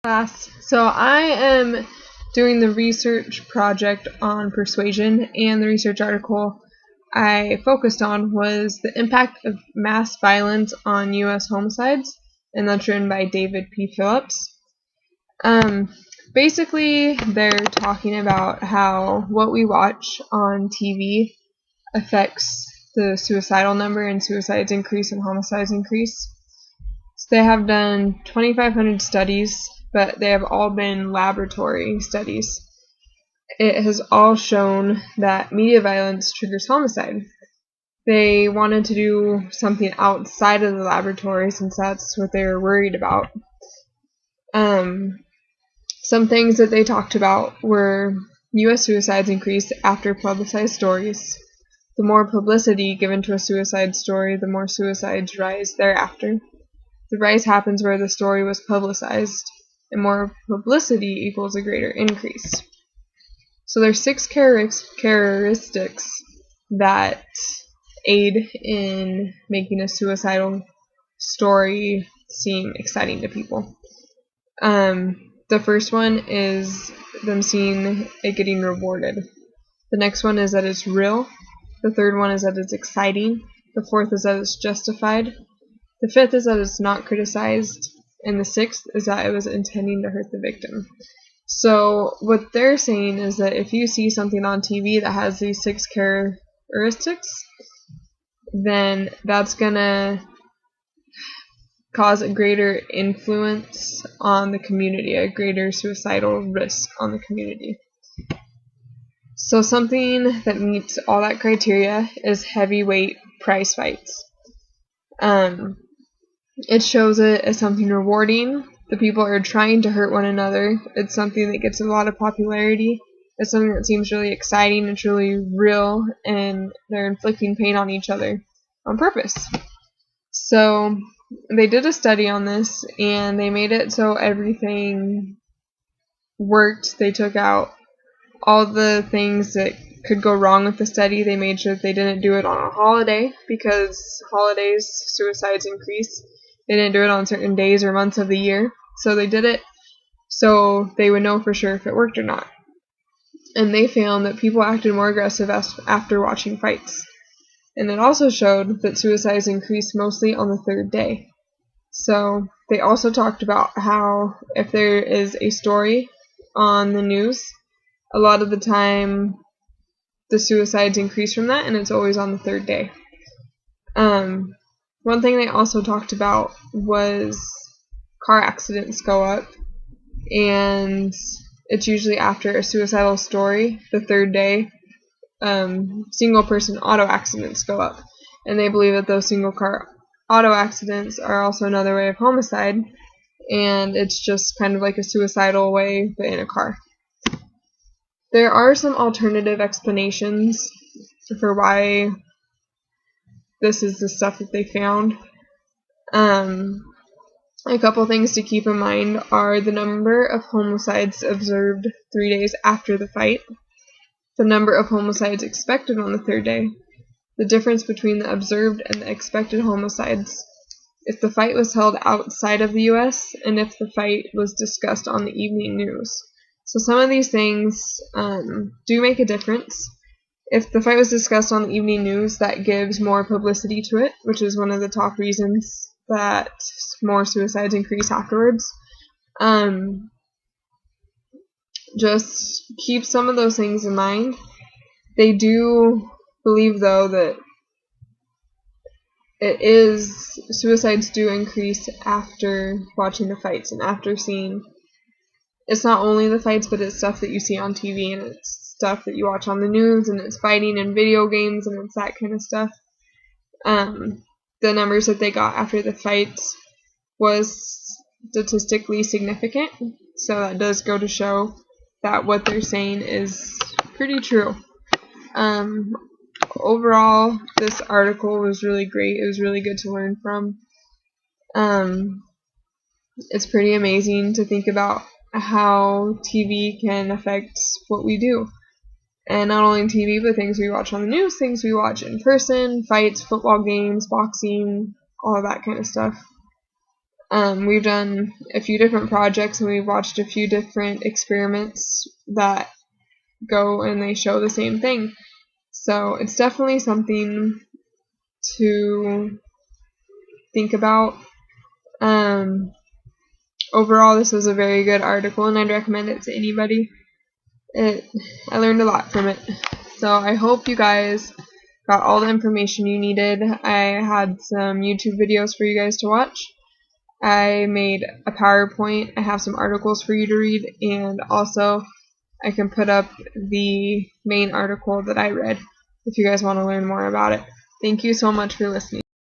Class. So I am doing the research project on persuasion, and the research article I focused on was the impact of mass violence on U.S. homicides, and that's written by David P. Phillips. Basically, they're talking about how what we watch on TV affects the suicidal number, and suicides increase and homicides increase. So they have done 2,500 studies, but they have all been laboratory studies. It has all shown that media violence triggers homicide. They wanted to do something outside of the laboratory since that's what they were worried about. Some things that they talked about were U.S. suicides increase after publicized stories. The more publicity given to a suicide story, the more suicides rise thereafter. The rise happens where the story was publicized, and more publicity equals a greater increase. So there's 6 characteristics that aid in making a suicidal story seem exciting to people. The first one is them seeing it getting rewarded. The next one is that it's real. The third one is that it's exciting. The fourth is that it's justified. The fifth is that it's not criticized. And the sixth is that it was intending to hurt the victim. So what they're saying is that if you see something on TV that has these 6 characteristics, then that's going to cause a greater influence on the community, a greater suicidal risk on the community. So something that meets all that criteria is heavyweight prize fights. It shows it as something rewarding. The people are trying to hurt one another. It's something that gets a lot of popularity. It's something that seems really exciting. It's really real, and they're inflicting pain on each other on purpose. So they did a study on this, and they made it so everything worked. They took out all the things that could go wrong with the study. They made sure that they didn't do it on a holiday, because holidays, suicides increase. They didn't do it on certain days or months of the year. So they did it so they would know for sure if it worked or not. And they found that people acted more aggressive after watching fights. And it also showed that suicides increased mostly on the 3rd day. So they also talked about how if there is a story on the news, a lot of the time the suicides increase from that, and it's always on the 3rd day. One thing they also talked about was car accidents go up, and it's usually after a suicidal story, the 3rd day. Single person auto accidents go up, and they believe that those single car auto accidents are also another way of homicide, and it's just kind of like a suicidal way but in a car. There are some alternative explanations for why this is the stuff that they found. A couple things to keep in mind are the number of homicides observed 3 days after the fight, the number of homicides expected on the 3rd day, the difference between the observed and the expected homicides, if the fight was held outside of the U.S., and if the fight was discussed on the evening news. So some of these things do make a difference. If the fight was discussed on the evening news, that gives more publicity to it, which is one of the top reasons that more suicides increase afterwards. Just keep some of those things in mind. They believe, though, that suicides do increase after watching the fights and after seeing. It's not only the fights, but it's stuff that you see on TV, and it's stuff that you watch on the news, and it's fighting in video games, and it's that kind of stuff. The numbers that they got after the fights was statistically significant, so that does go to show that what they're saying is pretty true. Overall, this article was really great. It was really good to learn from. It's pretty amazing to think about how TV can affect what we do. And not only TV, but things we watch on the news, things we watch in person, fights, football games, boxing, all of that kind of stuff. We've done a few different projects and we've watched a few different experiments that go and they show the same thing. So it's definitely something to think about. Overall, this was a very good article and I'd recommend it to anybody. I learned a lot from it. So I hope you guys got all the information you needed. I had some YouTube videos for you guys to watch. I made a PowerPoint. I have some articles for you to read, and also I can put up the main article that I read if you guys want to learn more about it. Thank you so much for listening.